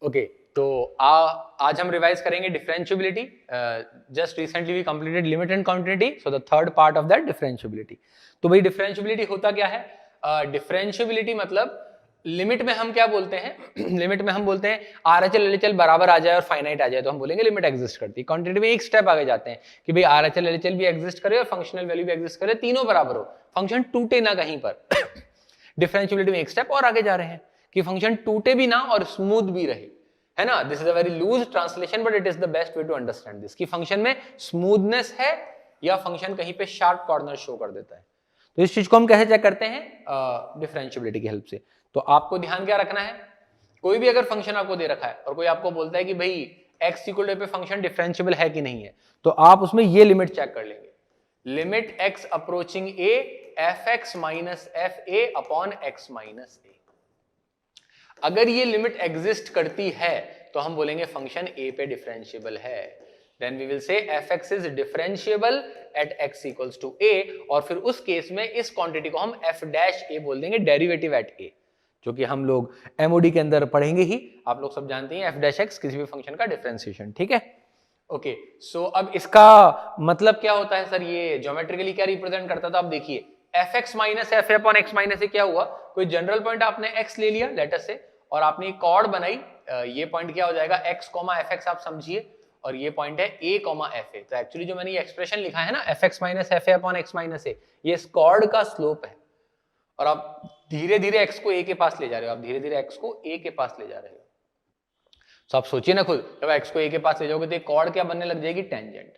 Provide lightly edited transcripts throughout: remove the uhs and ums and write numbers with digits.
Okay, तो आज हम रिवाइज करेंगे differentiability. Just recently we completed limit and continuity, so the third part of that differentiability. तो भाई डिफरेंशियबिलिटी होता क्या है? डिफरेंशियबिलिटी मतलब लिमिट में हम क्या बोलते हैं लिमिट में हम बोलते हैं आरएचएल एलएचएल बराबर आ जाए और फाइनाइट आ जाए तो हम बोलेंगे लिमिट एग्जिस्ट करती है. कॉन्टिन्यूटी में एक स्टेप आगे जाते हैं कि भाई आरएचएल एलएचएल भी एग्जिस्ट करे और फंक्शनल वैल्यू भी एग्जिस्ट करे, तीनों बराबर हो, फंक्शन टूटे ना कहीं पर. डिफरेंशियबिलिटी में एक स्टेप और आगे जा रहे हैं कि फंक्शन टूटे भी ना और स्मूथ भी रहे, है ना. This is a very loose translation but it is the best way to understand this, कि फंक्शन में स्मूथनेस है या फंक्शन कहीं पे शार्प कॉर्नर शो कर देता है. तो इस चीज को हम कैसे चेक करते हैं? डिफरेंशियबिलिटी की हेल्प से. तो आपको ध्यान क्या रखना है, कोई भी अगर फंक्शन आपको दे रखा है और कोई आपको बोलता है कि भाई x equal pay function differentiable है कि नहीं है, तो आप उसमें ये लिमिट चेक कर लेंगे. Limit x approaching a fx minus fa upon x minus a. अगर ये लिमिट एग्जिस्ट करती है तो हम बोलेंगे फंक्शन a पे डिफरेंशियबल है. Then we will say fx is differentiable at x equals to a, और फिर उस केस में इस क्वांटिटी को हम f डैश a बोल देंगे, डेरिवेटिव एट a, जो कि हम लोग एमओडी के अंदर पढ़ेंगे ही. आप लोग सब जानते हैं f डैश x किसी भी फंक्शन का डिफरेंशिएशन. ठीक है, ओके. सो अब इसका मतलब क्या होता है सर, ये ज्योमेट्रिकली क्या रिप्रेजेंट करता था? आप देखिए fx minus fa upon x minus a क्या हुआ, कोई जनरल पॉइंट आपने x ले लिया लेटर से और आपने एक कॉर्ड बनाई. ये पॉइंट क्या हो जाएगा, x fx आप समझिए, और ये पॉइंट है a fa. तो एक्चुअली जो मैंने ये एक्सप्रेशन लिखा है ना fx minus fa upon x minus a, ये इस कॉर्ड का स्लोप है. और आप धीरे धीरे x को a के पास ले जा रहे हो, आप धीरे धीरे x को a के पास ले जा रहे हो. तो आप सोचिए ना खुद, जब x को a के पास ले जाओगे तो एक कॉर्ड क्या बनने लग जाएगी, टेंजेंट.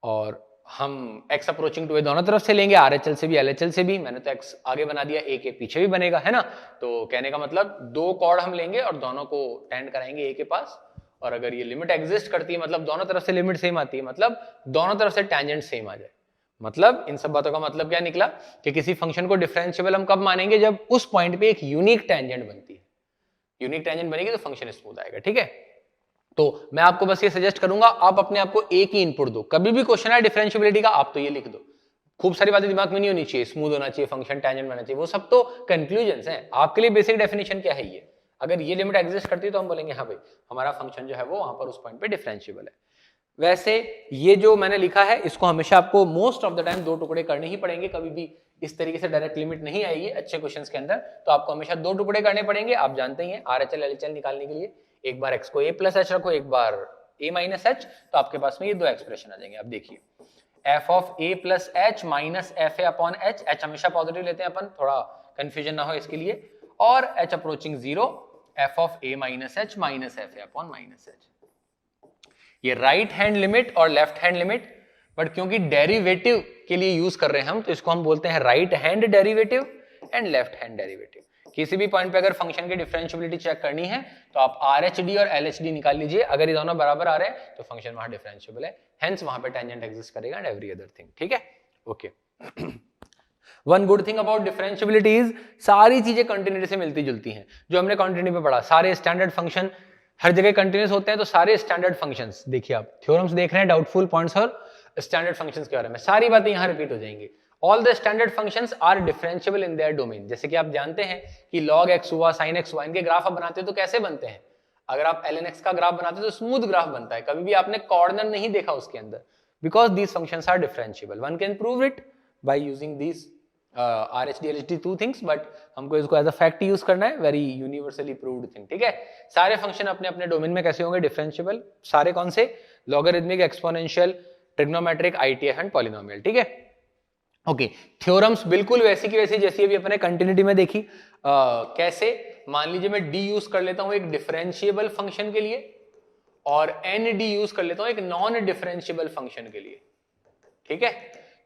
और हम x अप्रोचिंग टू a दोनों तरफ से लेंगे, RHL से भी LHL से भी. मैंने तो x आगे बना दिया, a के पीछे भी बनेगा, है ना. तो कहने का मतलब दो कॉर्ड हम लेंगे और दोनों को टेंड कराएंगे a के पास. और अगर ये लिमिट एग्जिस्ट करती है मतलब दोनों तरफ से लिमिट सेम आती है, मतलब दोनों तरफ से टेंजेंट सेम आ जाए. मतलब इन सब बातों का मतलब क्या निकला कि किसी फंक्शन को डिफरेंशियबल हम कब मानेंगे, जब उस पॉइंट पे एक यूनिक टेंजेंट बनती है. यूनिक टेंजेंट बनेगी तो फंक्शन स्मूथ आएगा. ठीक है, तो मैं आपको बस ये सजेस्ट करूंगा, आप अपने आप को एक ही इनपुट दो. कभी भी क्वेश्चन है डिफरेंशियबिलिटी का, आप तो ये लिख दो. खूब सारी बातें दिमाग में नहीं होनी चाहिए, स्मूथ होना चाहिए, फंक्शन टेंजेंट बनना चाहिए, वो सब तो कंक्लूजन्स हैं. आपके लिए बेसिक डेफिनेशन क्या है ये, अगर ये लिमिट एग्जिस्ट करती है तो हम बोलेंगे हाँ भाई हमारा फंक्शन जो है वो वहां पर उस पॉइंट पे डिफरेंशियबल है. वैसे ये जो मैंने लिखा है इसको हमेशा आपको मोस्ट ऑफ द टाइम दो टुकड़े करने ही पड़ेंगे, कभी भी इस तरीके से डायरेक्ट लिमिट नहीं आएगी अच्छे क्वेश्चंस के अंदर. तो आपको हमेशा दो टुकड़े करने पड़ेंगे. आप जानते ही हैं RHL LHL निकालने के लिए एक बार x को a प्लस h रखो, एक बार a माइनस h, तो आपके पास में ये दो एक्सप्रेशन आ जाएंगे. आप देखिए f of a plus h minus fa upon h, h हमेशा पॉजिटिव लेते हैं अपन, थोड़ा कंफ्यूजन ना हो इसके लिए, और h approaching 0 f of a minus h minus fa upon minus h. ये राइट हैंड लिमिट और लेफ्ट हैंड लिमिट, बट क्योंकि डेरिवेटिव के लिए यूज कर रहे हैं हम, तो इसको हम बोलते हैं right hand derivative and left hand derivative. किसी भी पॉइंट पे अगर फंक्शन की डिफरेंशियबिलिटी चेक करनी है तो आप RHD और LHD निकाल लीजिए. अगर ये दोनों बराबर आ रहे हैं तो फंक्शन वहां डिफरेंशियबल है, हेंस वहां पे टेंजेंट एग्जिस्ट करेगा एंड एवरी अदर थिंग. ठीक है, okay. One good thing about differentiability is सारी चीजें कंटिन्यूटी से मिलती जुलती हैं. जो हमने कंटिन्यूटी में पढ़ा, सारे स्टैंडर्ड फंक्शन हर जगह कंटिन्यूस होते हैं, तो सारे स्टैंडर्ड फंक्शंस देखिए, आप थ्योरम्स देख रहे हैं डाउटफुल पॉइंट्स और स्टैंडर्ड फंक्शंस के बारे में, सारी बातें यहां रिपीट हो जाएंगी. All the standard functions are differentiable in their domain. जैसे कि आप जानते हैं कि log x हुआ, sin x हुआ, इनके ग्राफ आप बनाते हो तो कैसे बनते हैं? अगर आप ln x का ग्राफ बनाते हो तो स्मूथ ग्राफ बनता है, कभी भी आपने कॉर्नर नहीं देखा उसके अंदर, because these functions are differentiable. One can prove it by using these RHD LHD two things, but हमको इसको एज अ फैक्ट यूज करना है, वेरी यूनिवर्सली प्रूव्ड थिंग. ठीक है, सारे फंक्शन अपने अपने डोमेन में कैसे होंगे डिफरेंशियबल, सारे कौन से? Logarithmic, exponential, trigonometric, ITF and polynomial. ठीक है, ओके. थ्योरम्स बिल्कुल वैसी की वैसी जैसी अभी अपने कंटिन्यूटी में देखी. कैसे? मान लीजिए मैं d यूज कर लेता हूं एक डिफरेंशियबल फंक्शन के लिए और nd यूज कर लेता हूं एक नॉन डिफरेंशियबल फंक्शन के लिए. ठीक है,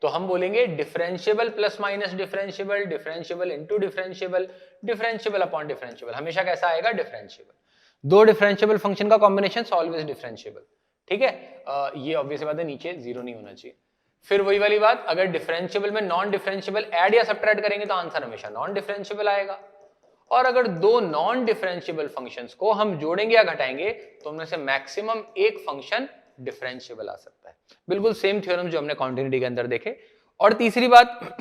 तो हम बोलेंगे differentiable plus minus differentiable, differentiable into differentiable, differentiable upon differentiable. हमेशा कैसा आएगा? डिफरेंशियबल. दो डिफरेंशियबल फंक्शन का कॉम्बिनेशन ऑलवेज डिफरेंशियबल. ठीक है, ये ऑब्वियस बात है, नीचे जीरो नहीं होना चाहिए. फिर वही वाली बात, अगर डिफरेंशियबल में नॉन डिफरेंशियबल ऐड या सब्ट्रैक्ट करेंगे तो आंसर हमेशा नॉन डिफरेंशियबल आएगा. और अगर दो नॉन डिफरेंशियबल फंक्शंस को हम जोड़ेंगे या घटाएंगे तो उनमें से मैक्सिमम एक फंक्शन डिफरेंशियबल आ सकता है. बिल्कुल सेम थ्योरम जो हमने कॉन्टिन्यूटी के अंदर देखे. और तीसरी बात,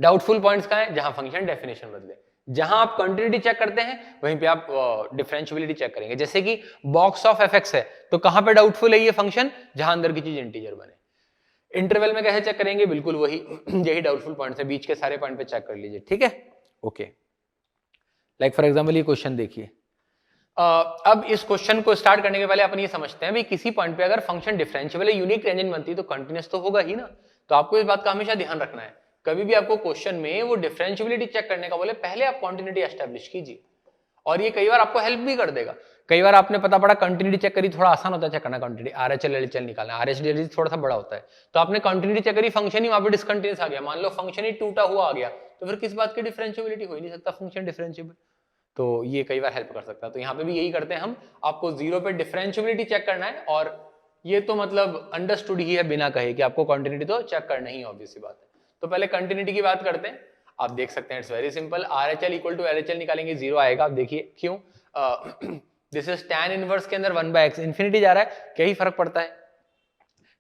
डाउटफुल पॉइंट्स का है जहां फंक्शन डेफिनेशन बदले. जहां आप कंटिन्यूटी चेक करते हैं वहीं पे आप डिफरेंशियबिलिटी चेक करेंगे। जैसे कि बॉक्स ऑफ एफ है, तो कहां पे डाउटफुल है ये फंक्शन, जहां अंदर की चीज इंटीजर बने। इंटरवल में कैसे चेक करेंगे, बिल्कुल वही यही डाउटफुल पॉइंट है, बीच के सारे पॉइंट पे चेक कर लीजिए, ठीक है। ओके, लाइक फॉर एग्जांपल ये क्वेश्चन देखिए। अब इस क्वेश्चन को स्टार्ट करने के पहले अपन ये समझते हैं भी किसी पॉइंट पे अगर फंक्शन डिफरेंशिएबल है, यूनिक टेंजेंट बनती है तो कंटीन्यूअस तो होगा ही ना। तो आपको इस बात का हमेशा ध्यान रखना है, कभी भी आपको क्वेश्चन में वो डिफरेंशिएबिलिटी चेक करने का बोले पहले आप कंटिन्यूटी एस्टैब्लिश कीजिए, और ये कई बार आपको हेल्प भी कर देगा। कई बार आपने पता पड़ा कंटिन्यूटी चेक करी, थोड़ा आसान होता है चेक करना कंटिन्यूटी, आरएचएल एलएचएल निकालना, आरएचडी एलएचडी थोड़ा सा बड़ा होता है, तो आपने कंटिन्यूटी चेक करी, फंक्शन ही वहां पे डिसकंटिन्यूअस आ गया, मान लो फंक्शन ही टूटा हुआ आ गया, तो फिर किस बात की डिफरेंशिएबिलिटी हो ही नहीं सकता फंक्शन डिफरेंशिएबल। तो ये कई बार हेल्प कर सकता है। तो यहाँ पे भी यही करते हैं हम, आपको जीरो पे डिफरेंशिएबिलिटी चेक करना है, और ये तो मतलब अंडरस्टूड ही है बिना कहे कि आपको कंटिन्यूटी तो चेक करना ही, ऑब्वियस सी बात है। तो पहले कंटिन्यूटी की बात करते हैं। आप देख सकते हैं it's very simple, RHL equal to LHL निकालेंगे जीरो आएगा। आप देखिए क्यों, दिस इज tan इनवर्स के अंदर 1/x, इंफिनिटी जा रहा है, क्या ही फर्क पड़ता है,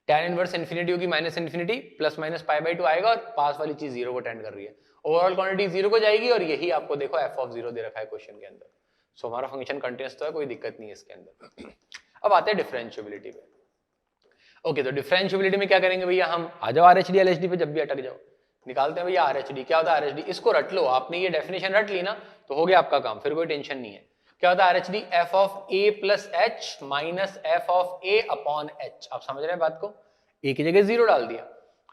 tan इनवर्स इंफिनिटी होगी माइनस इंफिनिटी, प्लस माइनस π/2 आएगा, और पास वाली चीज जीरो को टेंड कर रही है, ओवरऑल क्वांटिटी जीरो को जाएगी, और यही आपको देखो f ऑफ 0 दे रखा है क्वेश्चन के अंदर। सो हमारा फंक्शन कंटीन्यूअस तो है, कोई दिक्कत नहीं है इसके अंदर। अब आते हैं डिफरेंशिएबिलिटी पे। ओके, तो डिफरेंशिएबिलिटी में क्या करेंगे भैया, हम आ जाओ आरएचडी एलएचडी पे, जब भी अटक जाओ निकालते हैं भैया आरएचडी। क्या होता है आरएचडी, इसको रट लो, आपने ये डेफिनेशन रट ली ना तो हो गया आपका काम, फिर कोई टेंशन नहीं है। क्या होता है RHD, F of A plus H minus F of A upon H. आप समझ रहे हैं बात को, ए की जगह जीरो डाल दिया,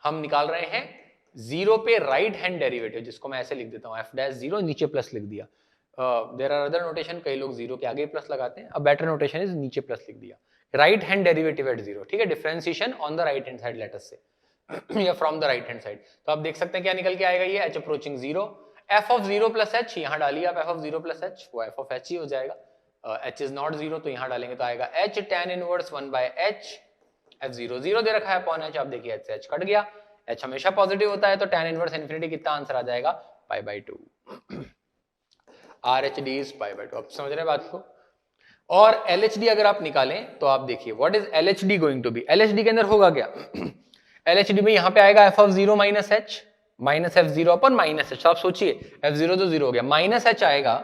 हम निकाल रहे हैं जीरो पे राइट हैंड डेरिवेटिव, जिसको मैं ऐसे लिख देता हूँ, एफ डैश जीरो, नीचे प्लस लिख दिया। देयर आर अदर नोटेशन, कई लोग जीरो के आगे प्लस लगाते हैं, अब बेटर नोटेशन इज नीचे प्लस लिख दिया, right hand derivative eight zero, ठीक है, differentiation on the right hand side let us से या from the right hand side. तो आप देख सकते हैं क्या निकल के आएगा, ये h approaching zero, f of zero plus H, यहाँ डालिए आप f of zero plus H, वो f ऑफ h ही हो जाएगा, h इज नॉट जीरो, तो यहाँ डालेंगे तो आएगा h tan inverse 1/h, f0 zero दे रखा है अपॉन h, आप देखिए h से h कट गया, h हमेशा पॉजिटिव होता है, तो tan इनवर्स इंफिनिटी कितना आंसर आ जाएगा, π/2, RHD इज π/2। आप समझ रहे हैं बात को। और LHD अगर आप निकालें तो आप देखिए what is LHD going to be, LHD के अंदर होगा क्या LHD में यहाँ पे आएगा f of 0 minus h minus f0 upon minus h। आप सोचिए f0 तो जीरो हो गया, माइनस h आएगा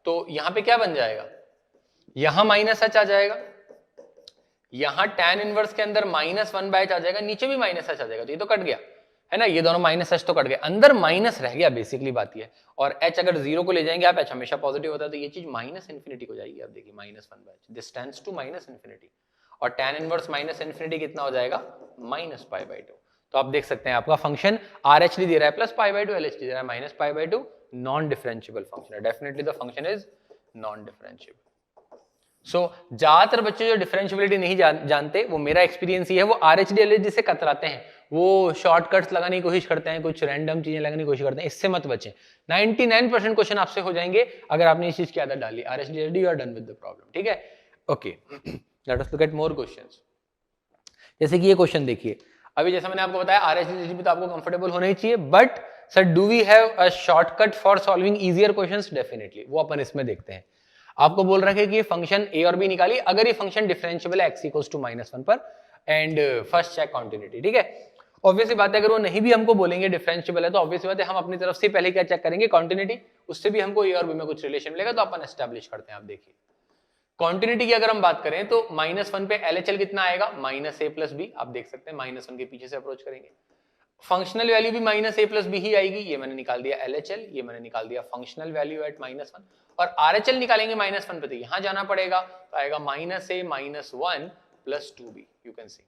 तो यहाँ पे क्या बन जाएगा, यहाँ माइनस h आ जाएगा, यहाँ tan इनवर्स के अंदर माइनस 1/h आ जाएगा, नीचे भी माइनस h आ जाएगा, तो ये तो कट गया है ना, ये दोनों माइनस h तो कट गए, अंदर माइनस रह गया, बेसिकली बात ये है। और h अगर जीरो को ले जाएंगे आप, h हमेशा पॉजिटिव होता है, तो ये चीज माइनस इंफिनिटी को जाएगी, आप देखिए minus 1/h, this tends to minus infinity, और tan इनवर्स माइनस इंफिनिटी कितना हो जाएगा, माइनस π/2। तो आप देख सकते हैं आपका फंक्शन RHD दे रहा है प्लस π/2, LHD दे रहा है माइनस π/2, नॉन डिफरेंशिएबल फंक्शन है, definitely the function is non differentiable. So ज्यादातर बच्चे जो डिफरेंशिएबिलिटी नहीं जानते, वो मेरा एक्सपीरियंस ही है, वो RHD LHD से कतराते हैं, वो शॉर्टकट्स लगाने की कोशिश करते हैं, कुछ रैंडम चीजें लगाने की कोशिश करते हैं, इससे मत बचें। 99% क्वेश्चन आपसे हो जाएंगे अगर आपने इस चीज की आदत डाली, RHD LHD you are done with the problem, ठीक है। Okay, let us look at more questions. जैसे कि ये क्वेश्चन देखिए, अभी जैसा मैंने आपको बताया RHD LHD तो आपको कंफर्टेबल होना ही चाहिए, but sir do we have a shortcut for solving easier questions, definitely, वो अपन इसमें देखते हैं। आपको बोल रखे हैं कि ये फंक्शन a और b निकालिए, अगर ये फंक्शन डिफरेंशिएबल है x इक्वल्स टू -1 पर, एंड फर्स्ट चेक कंटिन्यूटी, ठीक है। ऑब्वियसली बात है, अगर वो नहीं भी हमको बोलेंगे डिफरेंशिएबल है, तो ऑब्वियसली बात है हम अपनी तरफ से पहले क्या चेक करेंगे, कंटिन्यूटी, उससे भी हमको a और b में कुछ रिलेशन मिलेगा, तो अपन एस्टैब्लिश करते हैं। आप देखिए कंटिन्यूटी की अगर हम बात करें तो -1 पे LHL कितना आएगा, -a प्लस b, आप देख सकते हैं -1 के पीछे से अप्रोच करेंगे, फंक्शनल वैल्यू भी -a प्लस b ही आएगी, ये मैंने निकाल दिया LHL, ये मैंने निकाल दिया फंक्शनल वैल्यू एट -1, और RHL निकालेंगे -1 पे, तो यहां जाना पड़ेगा, तो आएगा -a-1 plus 2b, you can see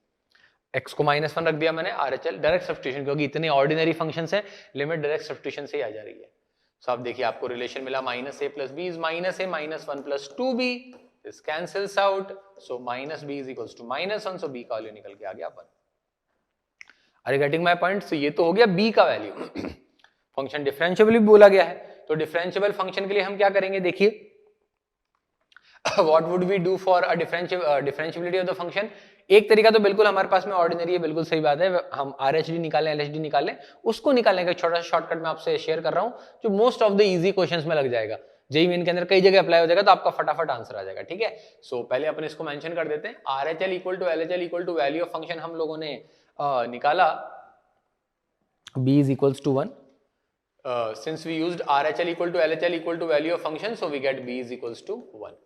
x को -1 रख दिया मैंने, RHL डायरेक्ट सब्स्टिट्यूशन, क्योंकि इतने ऑर्डिनरी फंक्शंस हैं, लिमिट डायरेक्ट सब्स्टिट्यूशन से ही आ जा रही है। सो आप देखिए आपको रिलेशन मिला -a plus b is -a-1 plus 2b, this cancels out, so -b is equals to -1, so b का वैल्यू निकल के आ गया अपन। Are getting my point. So ये तो हो गया b का वैल्यू, फंक्शन डिफरेंशिएबल भी बोला गया है, तो डिफरेंशिएबल फंक्शन के लिए हम क्या करेंगे, देखिए what would we do for a differentiability of the function. एक तरीका तो बिल्कुल हमारे पास में ऑर्डिनरी है, बिल्कुल सही बात है, हम RHD निकालें LHD निकालें, उसको निकालने का छोटा सा शॉर्टकट मैं आपसे शेयर कर रहा हूं, जो most of the easy questions में लग जाएगा, जेईई मेन के अंदर कई जगह अप्लाई हो जाएगा, तो आपका फटाफट आंसर आ जाएगा, ठीक है। सो पहले अपन इसको मेंशन कर देते हैं, RHL equal to LHL equal to value of function हम लोगों ने निकाला, b is equals to 1, since we used RHL equal to LHL equal to value of function, so we get B is equals to 1.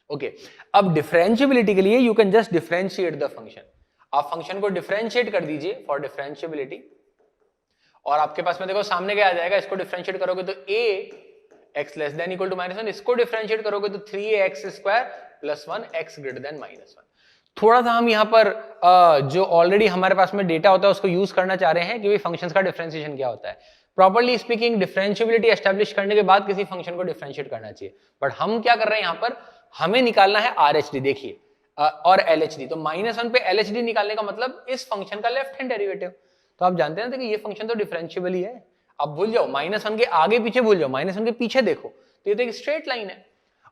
Okay. अब differentiability के लिए you can just differentiate the function. आप function को differentiate कर दीजिए for differentiability, और आपके पास में देखो सामने क्या आ जाएगा, इसको differentiate करोगे तो a x less than equal to -1, इसको differentiate करोगे तो 3ax square plus 1 x greater than -1. थोड़ा सा हम यहाँ पर जो ऑलरेडी हमारे पास में डेटा होता है उसको यूज करना चाह रहे हैं कि भाई फंक्शंस का डिफरेंशिएशन क्या होता है. प्रॉपर्ली स्पीकिंग डिफरेंशिएबिलिटी एस्टैब्लिश करने के बाद किसी फंक्शन को डिफरेंशिएट करना चाहिए, बट हम क्या कर रहे हैं यहाँ पर, हमें निकालना है आरएचडी. देखिए और एलएचडी, तो -1 पे एलएचडी निकालने का मतलब इस फंक्शन का लेफ्ट हैंड डेरिवेटिव. तो आप जानते हैं कि ये फंक्शन तो डिफरेंशिएबल ही है. आप भूल जाओ -1 के आगे पीछे भूल जाओ, -1 के पीछे देखो तो ये तो एक स्ट्रेट लाइन है,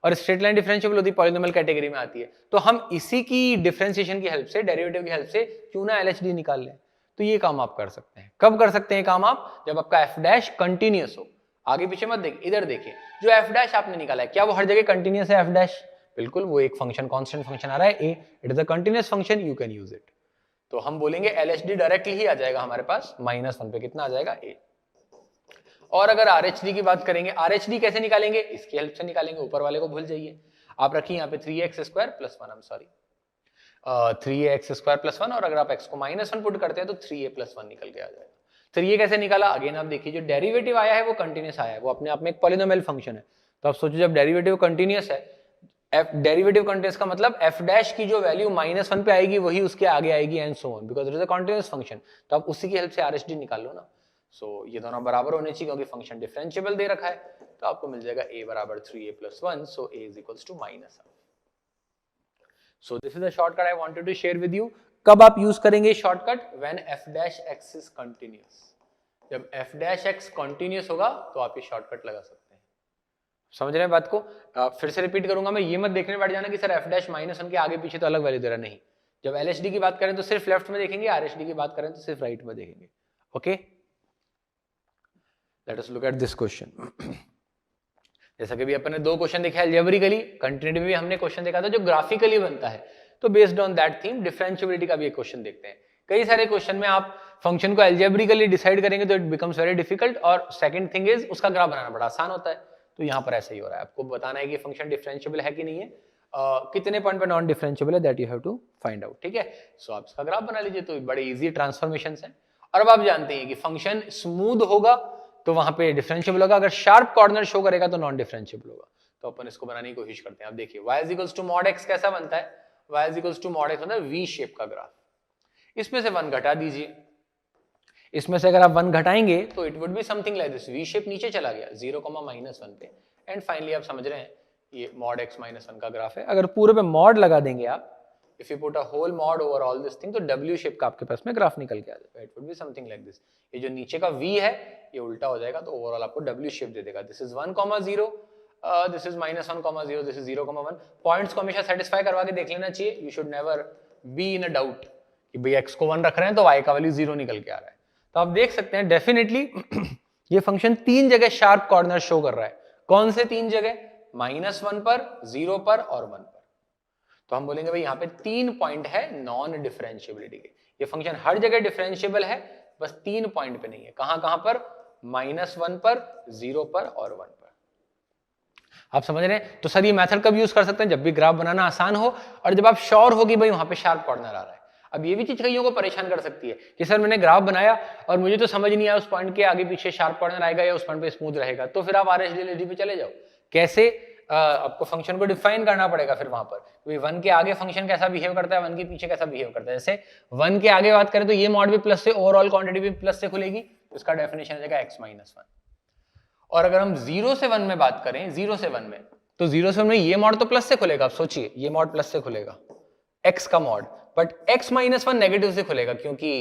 और स्ट्रेट लाइन डिफरेंशिएबल होती है, पॉलिनोमियल कैटेगरी में आती है. तो हम इसी की डिफरेंशिएशन की हेल्प से, डेरिवेटिव की हेल्प से क्यों ना एलएचडी निकाल लें. तो ये काम आप कर सकते हैं. कब कर सकते हैं काम आप, जब आपका एफ डैश कंटिन्यूअस हो. आगे पीछे मत देखिए, इधर देखिए, जो एफ डैश आपने निकाला है क्या वो हर जगह कंटिन्यूअस है एफ डैश? बिल्कुल, वो एक फंक्शन कांस्टेंट फंक्शन आ रहा है ए, it is a continuous function, you can use it. तो हम बोलेंगे एलएचडी डायरेक्टली ही आ जाएगा हमारे पास, -1 पे कितना आ जाएगा ए. और अगर आरएचडी की बात करेंगे, आरएचडी कैसे निकालेंगे, इसकी हेल्प से निकालेंगे. ऊपर वाले को भूल जाइए, आप रखिए यहाँ पे 3x square plus 1, I am sorry 3x square plus 1, और अगर आप x को -1 पुट करते हैं तो 3a प्लस 1 निकल के आ जाएगा. 3a कैसे निकाला, अगेन आप देखिए, जो डेरिवेटिव आया है वो कंटिन्यूअस आया है, वो अपने आप में एक पॉलिनोमियल फंक्शन है. तो आप सोचो जब डेरिवेटिव कंटिन्यूअस है, डेरिवेटिव कंटिन्यूअस का मतलब f डैश की जो वैल्यू -1 पे आएगी वही उसके आगे आएगी and so on, because it is a continuous function. तो आप उसी की हेल्प से आरएचडी निकाल लो ना. सो ये दोनों बराबर होने चाहिए क्योंकि फंक्शन डिफरेंशिएबल दे रखा है. तो आपको मिल जाएगा a बराबर 3a plus 1, so a is equals to -1. So this is the shortcut I wanted to share with you. कब आप यूज करेंगे shortcut, when f dash x is continuous. जब f dash x continuous होगा तो आप ये shortcut लगा सकते हैं. समझ रहे हैं बात को? फिर से रिपीट करूंगा मैं, ये मत देखने बैठ जाना कि सर f dash -1 के आगे पीछे तो अलग वैल्यू दे रहा. नहीं, जब LHD की बात करें तो सिर्फ लेफ्ट में देखेंगे, RHD की बात करें तो सिर्फ राइट में देखेंगे. Okay, let us look at this question. जैसा कि भी अपन ने 2 क्वेश्चन देखे अलजेब्रिकली, कंटिन्यूटी में भी हमने क्वेश्चन देखा था जो ग्राफिकली बनता है. तो based on that theme differentiability का भी एक क्वेश्चन देखते हैं. कई सारे क्वेश्चन में आप फंक्शन को अलजेब्रिकली डिसाइड करेंगे तो इट बिकम्स वेरी डिफिकल्ट, और सेकंड थिंग इज उसका ग्राफ बनाना बड़ा आसान होता है. तो यहाँ पर ऐसा ही हो रहा है, आपको बताना है कि फंक्शन डिफरेंशिएबल है कि नहीं है, कितने पॉइंट पे नॉन डिफरेंशिएबल है, that you have to find out. ठीक है, सो आप इसका ग्राफ बना लीजिए. तो बड़े इजी ट्रांसफॉर्मेशंस हैं. और अब आप जानते हैं कि फंक्शन स्मूथ होगा तो वहां पे डिफरेंशिएबल होगा, अगर शार्प कॉर्नर शो करेगा तो नॉन डिफरेंशिएबल होगा. तो अपन इसको बनाने की कोशिश करते हैं. आप देखिए y is equals to mod x कैसा बनता है, y is equals to mod x होता है वी शेप का ग्राफ. इसमें से 1 घटा दीजिए, इसमें से अगर आप 1 घटाएंगे तो it would be something like this. V shape नीचे चला गया 0, -1 पे, एंड फाइनली आप समझ रहे हैं ये मॉड x -1 का ग्राफ है. अगर पूरे पे मॉड लगा देंगे आप, if you put a whole mod over all this thing, तो W शेप का आपके पास में ग्राफ निकल के आ जाएगा. It would be something like this. ये जो नीचे का V है ये उल्टा हो जाएगा, तो ओवरऑल आपको W शेप दे देगा. This is 1, 0, this is -1, 0, this is 0, 1. Points को हमेशा सेटिस्फाई करवा के देख लेना चाहिए. You should never be in a doubt कि भाई x को 1 रख रहे हैं तो y का वैल्यू 0 निकल के आ रहा है. तो आप देख सकते हैं डेफिनेटली ये फंक्शन 3 जगह शार्प कॉर्नर शो कर रहा है. कौन से 3 जगह, -1 पर, 0 पर और 1 पर. तो हम बोलेंगे भाई यहाँ पे 3 पॉइंट है नॉन डिफरेंशिएबिलिटी के. ये फंक्शन हर जगह डिफरेंशिएबल है, बस 3 पॉइंट पे नहीं है. कहां पर, -1 पर, 0 पर और 1 पर. आप समझ रहे हैं? तो सर ये मेथड कब यूज कर सकते हैं, जब भी ग्राफ बनाना आसान हो और जब आप श्योर हो कि भाई वहां पे शार्प कॉर्नर आ रहा है. अब ये भी चीज कईयों को परेशान कर सकती है कि सर मैंने ग्राफ बनाया और मुझे तो समझ नहीं आया उस पॉइंट के आगे पीछे शार्प कॉर्नर आएगा या उस पॉइंट पे स्मूथ रहेगा. तो फिर आप RHD पे चले जाओ. कैसे, आपको फंक्शन को डिफाइन करना पड़ेगा फिर वहां पर. 1 के आगे फंक्शन कैसा बिहेव करता है, 1 के पीछे कैसा बिहेव करता है. जैसे 1 के आगे बात करें तो ये मॉड भी प्लस से, ओवरऑल क्वांटिटी भी प्लस से खुलेगी, उसका डेफिनेशन हो जाएगा x -1. और अगर हम 0 से 1 में बात करें, 0 से 1 में, तो 0 से 1 में ये मॉड तो प्लस से खुलेगा. आप सोचिए ये मॉड प्लस से खुलेगा, x का मॉड, बट x -1 नेगेटिव से खुलेगा क्योंकि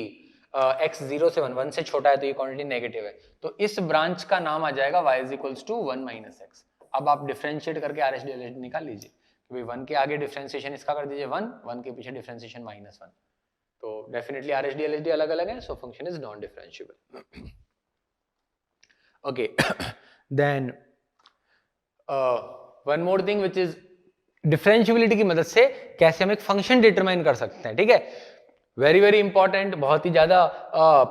x 0 से 1 से छोटा है तो ये क्वांटिटी नेगेटिव है. तो इस ब्रांच का नाम आ जाएगा y is equals to 1 - x. अब आप डिफरेंशिएट करके RHD निकाल लीजिए कि भाई 1 के आगे डिफरेंशिएशन इसका कर दीजिए 1 के पीछे डिफरेंशिएशन -1. तो डेफिनेटली RHD अलग अलग है, so function is non differentiable. Okay, then one more thing which is differentiability की मदद से कैसे हम एक फंक्शन डिटरमाइन कर सकते हैं. ठीक है, वेरी वेरी इंपॉर्टेंट, बहुत ही ज्यादा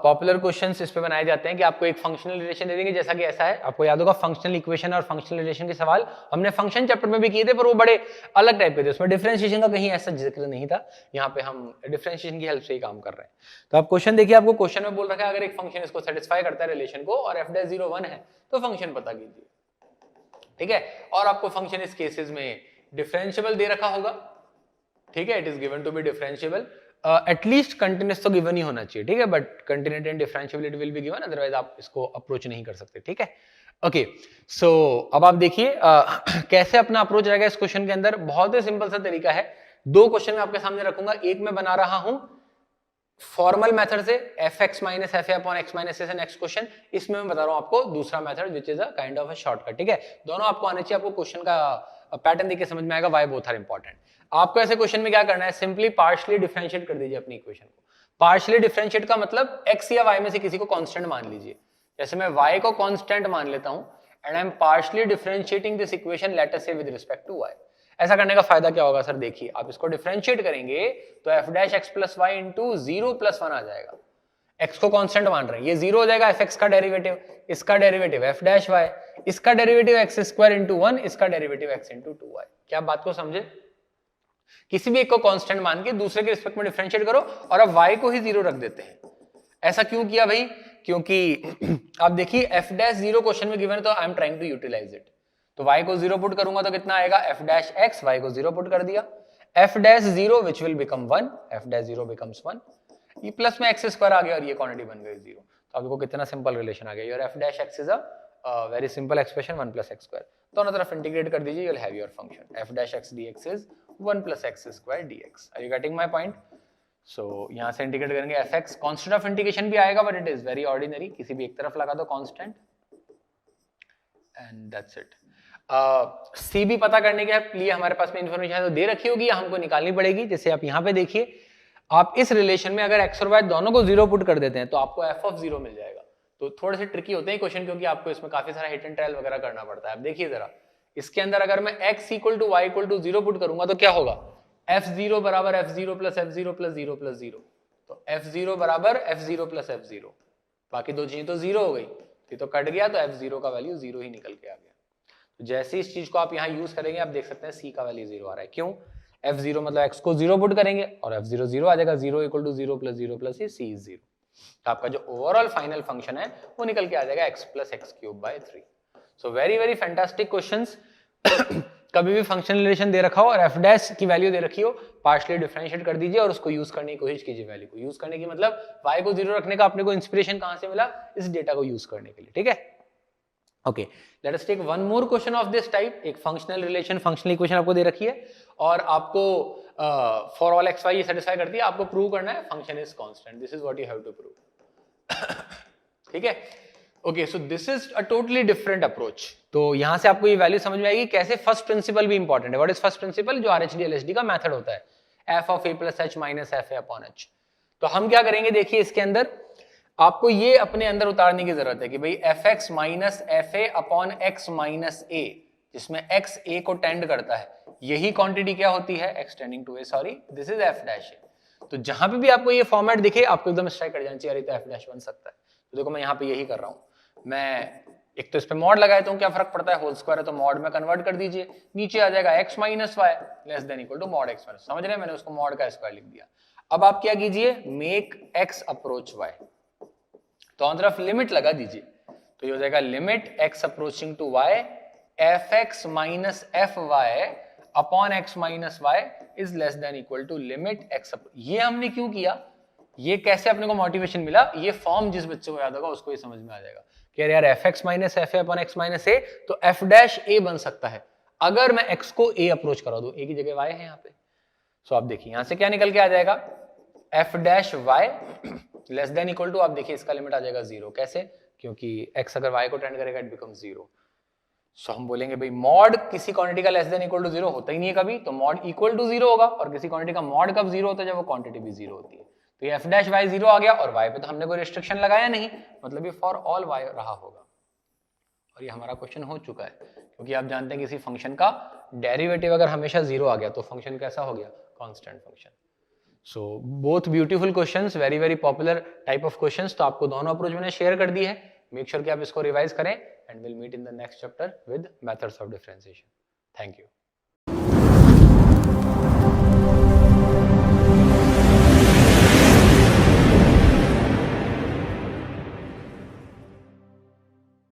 पॉपुलर क्वेश्चंस इस पे बनाए जाते हैं कि आपको एक फंक्शनल रिलेशन दे देंगे, जैसा कि ऐसा है, आपको याद होगा फंक्शनल इक्वेशन और फंक्शनल रिलेशन के सवाल हमने फंक्शन चैप्टर में भी किए थे, पर वो बड़े अलग टाइप के थे, उसमें डिफरेंशिएशन का कहीं ऐसा जिक्र नहीं था। यहाँ पे हम डिफरेंशिएशन की हेल्प से ही काम कर रहे हैं। तो आप क्वेश्चन देखिए, आपको क्वेश्चन में बोल रखा है अगर एक फंक्शन इसको सेटिस्फाई करता है रिलेशन को और f डैश 0 1 है तो फंक्शन पता कीजिए, ठीक है। और आपको फंक्शन इस केसेस में डिफरेंशिएबल दे रखा होगा, ठीक है, it is given to be differentiable, at least continuous तो गिवन ही होना चाहिए, ठीक है, but continuity and differentiability will be given, otherwise आप इसको अप्रोच नहीं कर सकते, ठीक है। ओके, सो अब आप देखिए कैसे अपना अप्रोच रहेगा इस क्वेश्चन के अंदर। बहुत ही सिंपल सा तरीका है, दो क्वेश्चन मैं आपके सामने रखूंगा, एक मैं बना रहा हूं फॉर्मल मेथड से fx minus F upon x minus A, next question, इसमें मैं बता रहा हूं आपको दूसरा method which is a kind of a shortcut, ठीक है। दोनों आपको आने चाहिए, आपको क्वेश्चन का पैटर्न देख के समझ में आएगा व्हाई बोथ आर इंपॉर्टेंट। आपको ऐसे क्वेश्चन में क्या करना है, सिंपली पार्शियली डिफरेंशिएट कर दीजिए अपनी इक्वेशन को। पार्शियली डिफरेंशिएट का मतलब x या y में से किसी को कांस्टेंट मान लीजिए, जैसे मैं y को कांस्टेंट मान लेता हूं and I am partially differentiating this equation let us से विद रिस्पेक्ट टू y। ऐसा करने का फायदा क्या होगा सर, देखिए आप इसको डिफरेंशिएट करेंगे तो f dash x plus y into 0 plus 1 आ जाएगा। x को कांस्टेंट मान रहे हैं, ये 0 हो जाएगा, fx का डेरिवेटिव, इसका डेरिवेटिव f डैश y, इसका डेरिवेटिव x स्क्वायर इंटू 1, इसका डेरिवेटिव x इंटू 2y। क्या बात को समझे, किसी भी एक को कांस्टेंट मान के दूसरे के रिस्पेक्ट में डिफरेंशिएट करो और अब y को ही 0 रख देते हैं। ऐसा क्यों किया भाई, क्योंकि आप देखिए f डैश 0 क्वेश्चन में गिवन है तो I am trying to utilize it, तो y को 0 पुट करूंगा तो कितना आएगा, f डैश x, y को 0 पुट कर दिया, f dash 0 which will become 1, f dash 0 becomes 1, ये प्लस में x स्क्वायर आ गया और ये क्वांटिटी बन गई 0। तो आपको कितना सिंपल रिलेशन आ गया, your f dash x is a very simple expression 1 plus x square. दोनों तरफ इंटीग्रेट कर दीजिए, you will have your function f dash x dx is 1 plus x square dx। Are you getting my point? So यहां से integrate करेंगे fx, constant of integration भी आएगा but it is very ordinary, किसी भी एक तरफ लगा दो कांस्टेंट एंड दैट्स इट। सी भी पता करने के लिए हमारे पास में इंफॉर्मेशन तो दे रखी होगी, हमको निकालनी पड़ेगी। जैसे आप यहाँ पे देखिए, आप इस रिलेशन में अगर x और y दोनों को 0 पुट कर देते हैं तो आपको f ऑफ 0 मिल जाएगा। तो थोड़े से ट्रिकी होते हैं क्वेश्चन, क्योंकि आपको इसमें काफी सारा हिट एंड ट्रायल वगैरह करना पड़ता है। आप देखिए जरा, इसके अंदर अगर मैं x equal to y equal to 0 put करूंगा तो क्या होगा, f0 बराबर f0 plus f0 plus 0 plus 0, तो f0 बराबर f0 प्लस f0, बाकी दो चीजें तो 0 हो गई, ये तो कट गया, तो f0 का वैल्यू 0 ही निकल के आ गया। तो जैसे इस चीज को आप यहाँ यूज करेंगे आप देख सकते हैं c का वैल्यू 0 आ रहा है, क्यों, f0 मतलब x को 0 पुट करेंगे और f0 0 आ जाएगा, 0 equal to 0 plus 0 plus c is 0। तो आपका जो ओवरऑल फाइनल फंक्शन है वो निकल के आ जाएगा x plus x cube by 3। So very very fantastic questions. कभी भी फंक्शनल रिलेशन दे रखा हो और f डैश की वैल्यू दे रखी हो, पार्शियली डिफरेंशिएट कर दीजिए और उसको यूज करने की कोशिश कीजिए। वैल्यू को यूज करने की मतलब y को 0 रखने का अपने को इंस्पिरेशन कहां से मिला, इस डेटा को यूज करने के लिए, ठीक है। Okay, let us take one more question of this type. एक फंक्शनल रिलेशन, फंक्शनल इक्वेशन आपको दे रखी है और आपको फॉर ऑल एक्स वाई ये सेटिस्फाई करती है, आपको प्रूव करना है function is constant, this is what you have to prove, ठीक है। Okay, so this is a totally different approach. तो यहां से आपको ये वैल्यू समझ में आएगी कैसे फर्स्ट प्रिंसिपल भी इंपॉर्टेंट है। व्हाट इज फर्स्ट प्रिंसिपल, जो आरएचडी एलएचडी का मेथड होता है, F of A plus H minus F A upon H. तो हम क्या करेंगे, देखिए इसके अंदर आपको ये अपने अंदर उतारने की जरूरत है कि भाई F x minus F A upon x minus A, जिसमें एक्स ए को टेंड करता है, यही क्वांटिटी क्या होती है, X tending to A, sorry this is F dash A. तो जहां पे भी आपको ये फॉर्मेट दिखे आपको एकदम स्ट्राइक कर जाना चाहिए, तो एफ डैश बन सकता है। तो देखो मैं यहाँ पे यही कर रहा हूँ, मैं एक तो इस पे मॉड लगाया तो क्या फर्क पड़ता है, होल स्क्वायर है तो मॉड में कन्वर्ट कर दीजिए, नीचे आ जाएगा x minus y less than equal to mod x minus, समझ रहे हैं, मैंने उसको मॉड का स्क्वायर लिख दिया। अब आप क्या कीजिए, मेक x अप्रोच y, तो तरफ लिमिट लगा दीजिए, तो ये हो जाएगा limit x approaching to y f x minus f y upon x minus y is less than equal to limit x। ये हमने क्यों किया, ये कैसे अपने को मोटिवेशन मिला, ये फॉर्म जिस बच्चे को याद होगा उसको ये समझ में आ जाएगा कि यार F x minus F A upon x minus A, तो एफ डैश ए बन सकता है अगर मैं x को a अप्रोच करा दूं, a की जगह y है यहाँ पे। सो आप देखिए यहां से क्या निकल के आ जाएगा, f dash y less than equal to, आप देखिए इसका लिमिट आ जाएगा 0, कैसे, क्योंकि x अगर y को टेंड करेगा इट बिकम्स 0। सो हम बोलेंगे भाई मॉड किसी क्वांटिटी का लेस देन इक्वल टू 0 होता ही नहीं है कभी, तो मॉड इक्वल टू 0 होगा, और किसी क्वांटिटी का मॉड कब 0 होता है, जब वो क्वांटिटी भी 0 होती है। तो ये एफ डैश वाई 0 आ गया और y पे तो हमने कोई रिस्ट्रिक्शन लगाया नहीं, मतलब ये फॉर ऑल y रहा होगा। और ये हमारा क्वेश्चन हो चुका है, क्योंकि आप जानते हैं किसी फंक्शन का डेरिवेटिव अगर हमेशा 0 आ गया तो फंक्शन कैसा हो गया, constant function. So both beautiful questions, very very popular type of questions. तो आपको दोनों अप्रोच मैंने शेयर कर दी है, मेक श्योर कि आप इसको रिवाइज करें and will meet in the next chapter with methods of differentiation. Thank you.